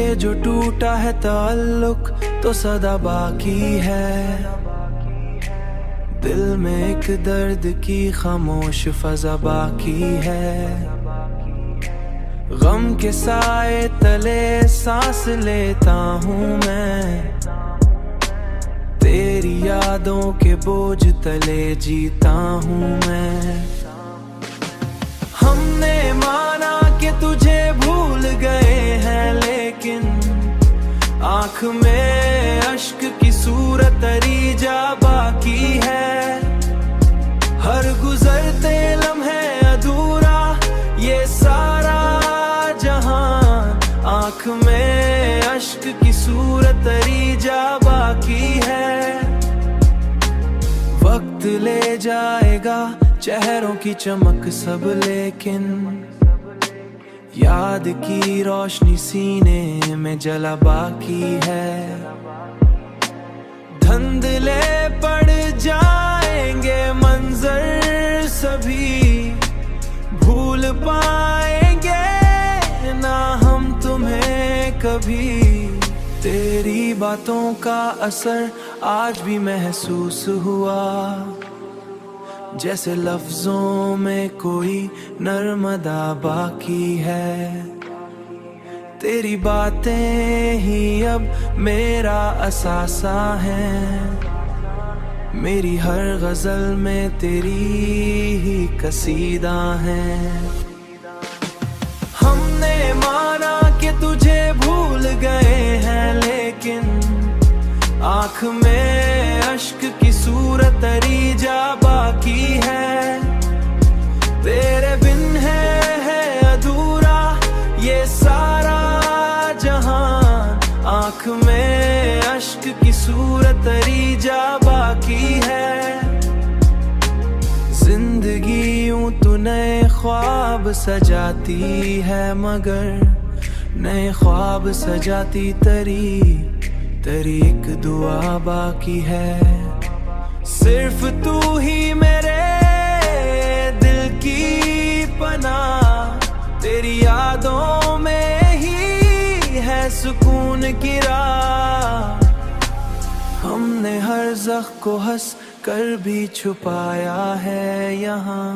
ये जो टूटा है ताल्लुक तो सदा बाकी है। दिल में एक दर्द की खामोश फजा बाकी है। गम के साए तले सांस लेता हूँ मैं, तेरी यादों के बोझ तले जीता हूँ मैं। हमने माना कि तुझे भूल गए हैं, लेकिन आँख में अश्क की सूरत तरी जा बाकी है। हर गुजरते लम्हे अधूरा ये सारा जहान, आँख में अश्क की सूरत तरी जा बाकी है। वक्त ले जाएगा चेहरों की चमक सब, लेकिन याद की रोशनी सीने में जला बाकी है। धुंधले पड़ जाएंगे मंजर सभी, भूल पाएंगे ना हम तुम्हें कभी। तेरी बातों का असर आज भी महसूस हुआ, जैसे लफ्जों में कोई नर्मदा बाकी है। तेरी बातें ही अब मेरा असासा है, मेरी हर गजल में तेरी ही कसीदा है। हमने माना कि तुझे भूल गए हैं, लेकिन आँख में अश्क की सूरत तरी जा बाकी है। तेरे बिन है अधूरा ये सारा जहान, आँख में अश्क की सूरत तरी जा बाकी है। जिंदगी यूं तो नए ख्वाब सजाती है, मगर नए ख्वाब सजाती तरी एक दुआ बाकी है। सिर्फ तू ही मेरे दिल की पनाह, तेरी यादों में ही है सुकून की राह। हमने हर ज़ख्म को हंस कर भी छुपाया है यहाँ,